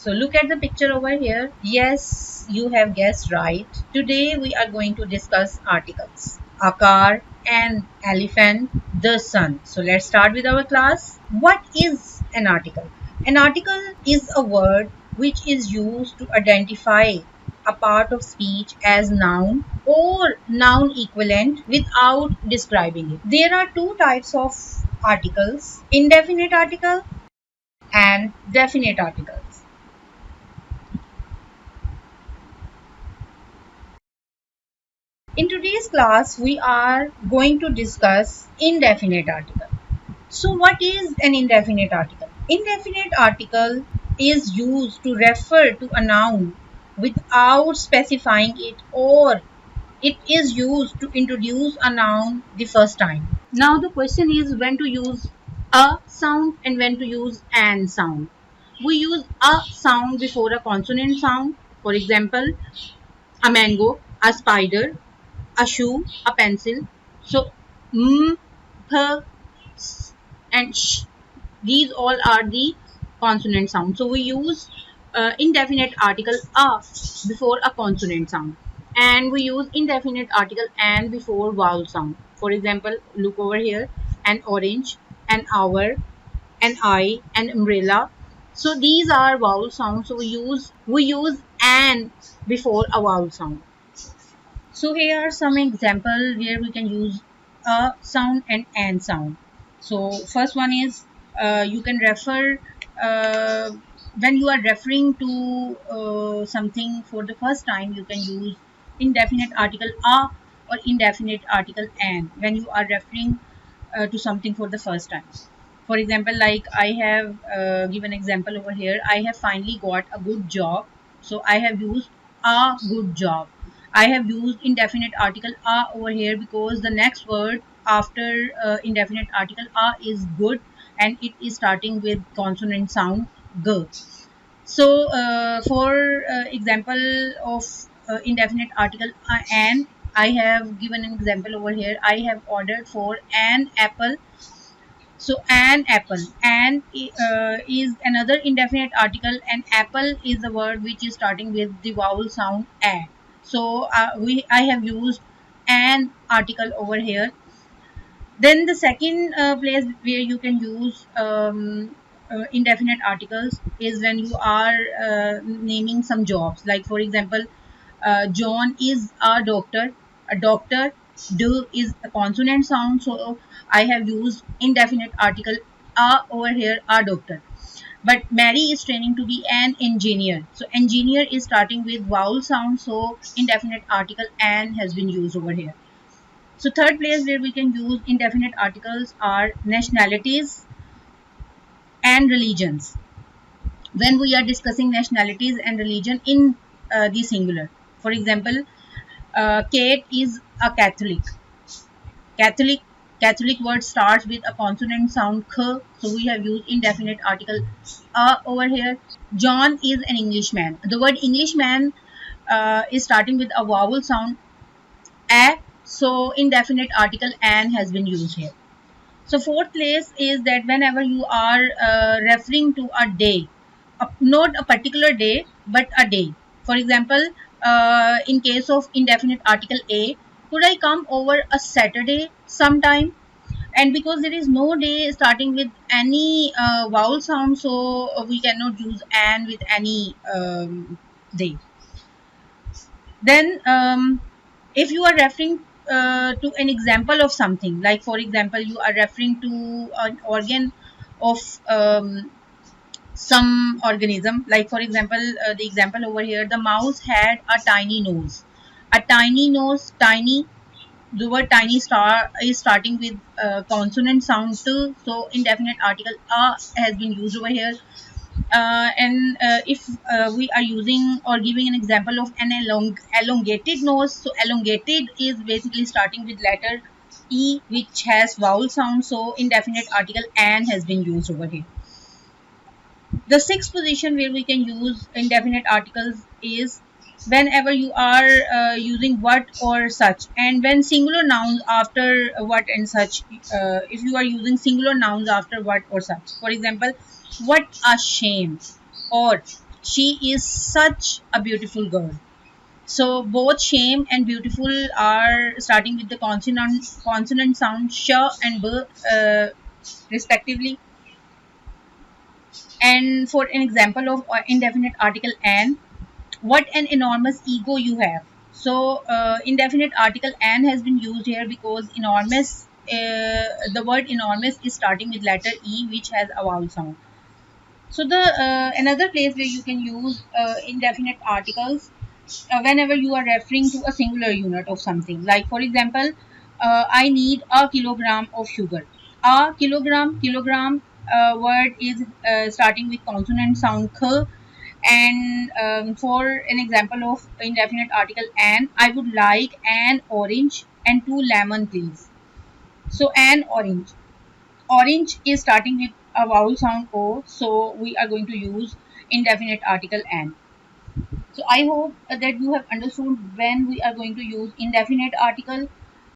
So look at the picture over here. Yes, you have guessed right. Today we are going to discuss articles. A car, an elephant, the sun. So let's start with our class. What is an article? An article is a word which is used to identify a part of speech as noun or noun equivalent without describing it. There are two types of articles: indefinite article and definite articles. In today's class, we are going to discuss indefinite article. So what is an indefinite article? Indefinite article is used to refer to a noun without specifying it, or it is used to introduce a noun the first time. Now the question is when to use a sound and when to use an sound. We use a sound before a consonant sound. For example, a mango, a spider, a shoe, a pencil. So, m, p, s, and sh. These all are the consonant sounds. So we use indefinite article a before a consonant sound, and we use indefinite article and before vowel sound. For example, look over here: an orange, an hour, an eye, an umbrella. So these are vowel sounds. So we use an before a vowel sound. So here are some examples where we can use a sound and an sound. So first one is you can refer uh, when you are referring to something for the first time, you can use indefinite article a or indefinite article an when you are referring to something for the first time. For example, like I have given example over here: I have finally got a good job. So I have used a good job. I have used indefinite article a over here because the next word after indefinite article a is good, and it is starting with consonant sound g. So for example of indefinite article an, I have given an example over here: I have ordered for an apple. So an apple, an is another indefinite article, and apple is the word which is starting with the vowel sound a. So I have used an article over here. Then the second place where you can use indefinite articles is when you are naming some jobs. Like for example, John is a doctor. A doctor, d is a consonant sound, so I have used indefinite article a over here, a doctor. But Mary is training to be an engineer. So engineer is starting with vowel sound, so indefinite article an has been used over here. So third place where we can use indefinite articles are nationalities and religions. When we are discussing nationalities and religion in the singular. For example, Kate is a Catholic. Catholic Catholic word starts with a consonant sound k, so we have used indefinite article over here. John is an Englishman. The word Englishman is starting with a vowel sound a, so indefinite article an has been used here. So fourth place is that whenever you are referring to a day, not a particular day, but a day. For example, in case of indefinite article a, could I come over a Saturday sometime? And because there is no day starting with any vowel sound, so we cannot use an with any day. Then if you are referring to an example of something, like for example you are referring to an organ of some organism, like for example the example over here: the mouse had a tiny nose. A tiny nose, tiny, the word tiny is starting with consonant sound t, so indefinite article a has been used over here. And if we are using or giving an example of an elongated nose, so elongated is basically starting with letter e, which has vowel sound, so indefinite article an has been used over here. The sixth position where we can use indefinite articles is whenever you are using what or such, and when singular nouns after what and such. If you are using singular nouns after what or such, for example, what a shame, or She is such a beautiful girl. So both shame and beautiful are starting with the consonant sound sh and b, respectively. And for an example of indefinite article an, what an enormous ego you have. So indefinite article an has been used here because enormous, the word enormous is starting with letter e, which has a vowel sound. So the another place where you can use indefinite articles, whenever you are referring to a singular unit of something. Like for example, I need a kilogram of sugar. A kilogram word is starting with consonant sound k. And for an example of indefinite article an, I would like an orange and two lemon, please. So an orange. Orange is starting with a vowel sound o, so we are going to use indefinite article an. So I hope that you have understood when we are going to use indefinite article.